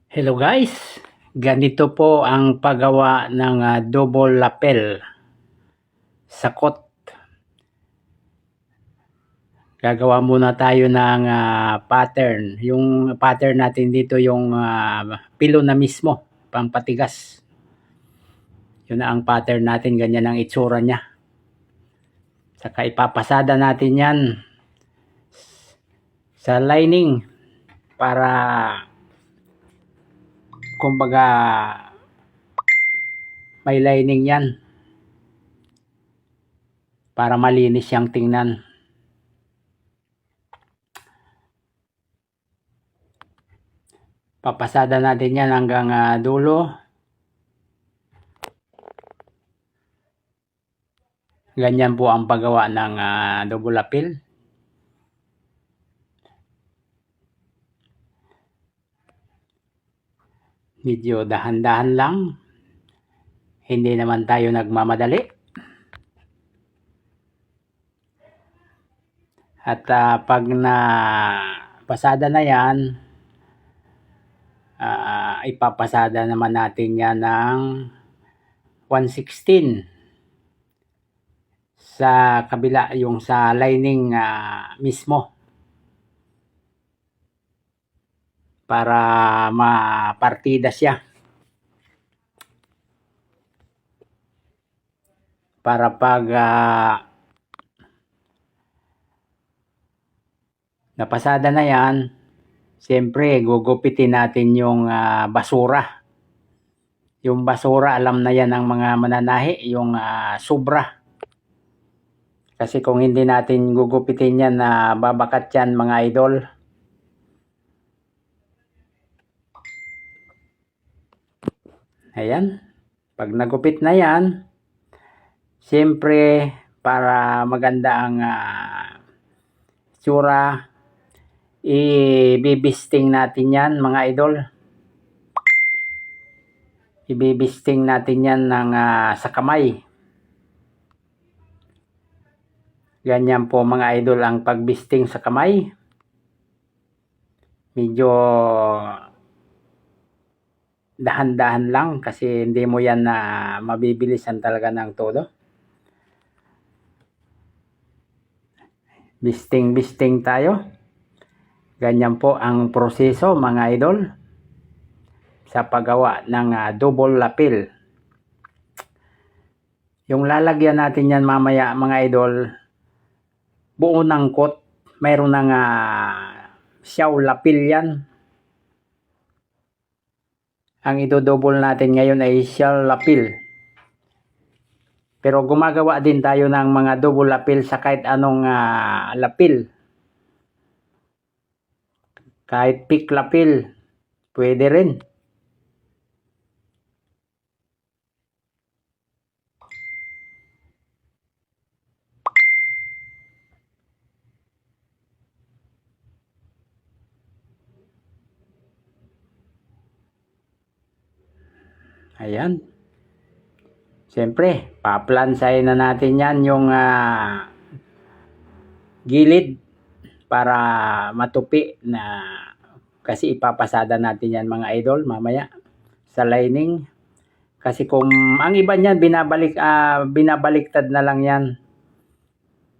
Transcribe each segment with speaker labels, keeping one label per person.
Speaker 1: Hello guys, ganito po ang paggawa ng double lapel sakot. Gagawa muna tayo ng pattern. Yung pattern natin dito yung pilo na mismo, pampatigas. Yun na ang pattern natin, ganyan ang itsura niya. Saka ipapasada natin yan sa lining para kumbaga may lining yan para malinis siyang tingnan. Papasada natin yan hanggang dulo. Ganyan po ang paggawa ng double lapel. Medyo dahan-dahan lang. Hindi naman tayo nagmamadali. At pag na pasada na yan, ipapasada naman natin yan ng 1/16 sa kabila, yung sa lining mismo, para mapartida siya, para pag napasada na yan, siyempre gugupitin natin yung basura. Yung basura, alam na yan ng mga mananahi, yung sobra. Kasi kung hindi natin gugupitin yan, babakat yan mga idol. Ayan. Pag nagupit na yan, siyempre para maganda ang tsura, ibibisting natin yan mga idol. Ibibisting natin yan ng, sa kamay. Ganyan po mga idol ang pagbisting sa kamay. Medyo dahan-dahan lang kasi hindi mo yan mabibilisan talaga ng todo. Bisting tayo. Ganyan po ang proseso mga idol sa paggawa ng double lapel. Yung lalagyan natin yan mamaya mga idol, buo ng coat, mayroon ng siyaw lapel yan. Ang idodouble natin ngayon ay siyaw lapel. Pero gumagawa din tayo ng mga double lapel sa kahit anong lapel. Kahit pick lapel, pwede rin. Ayan. Siyempre, paplansayin na natin yan yung gilid para matupi na, kasi ipapasada natin yan mga idol mamaya sa lining. Kasi kung ang iba niyan binabaliktad na lang yan.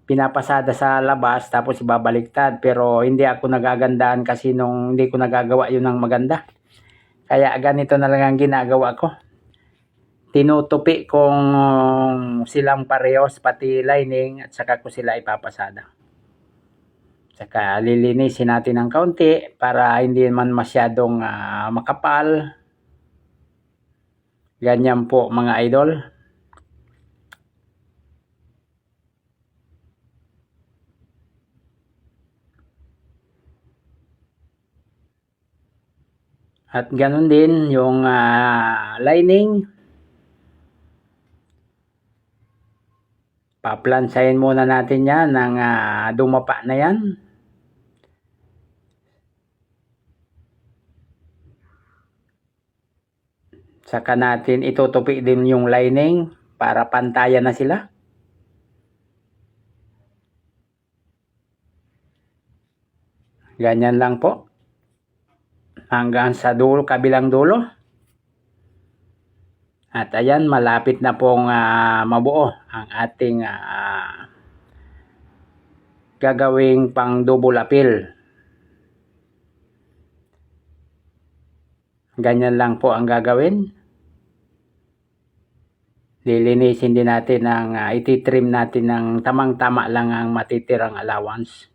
Speaker 1: Pinapasada sa labas tapos ibabaliktad, pero hindi ako nagagandahan kasi nung hindi ko nagagawa yun ng maganda. Kaya ganito na lang ang ginagawa ko. Tinutupi kung silang parehos, pati lining, at saka ko sila ipapasada. Saka lilinisin natin ng kaunti para hindi man masyadong makapal. Ganyan po mga idol. At ganun din yung lining. Paplansayin muna natin yan ng dumapa na yan. Saka natin itutupi din yung lining para pantayan na sila. Ganyan lang po. hanggang sa dulo, kabilang dulo. At ayan, malapit na pong mabuo ang ating gagawing pang double appeal. Ganyan lang po ang gagawin. Lilinisin din natin ititrim natin ng tamang-tama lang ang matitirang allowance.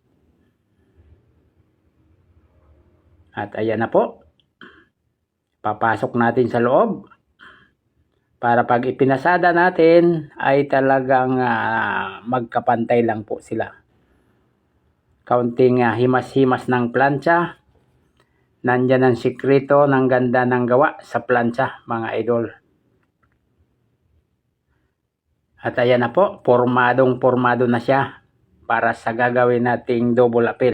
Speaker 1: At ayan na po. Papasok natin sa loob. Para pag ipinasada natin ay talagang magkapantay lang po sila. Kaunting himas-himas ng plancha. Nandyan ang sikreto ng ganda ng gawa sa plancha, mga idol. At ayan na po, pormadong-pormado na siya para sa gagawin nating double appeal.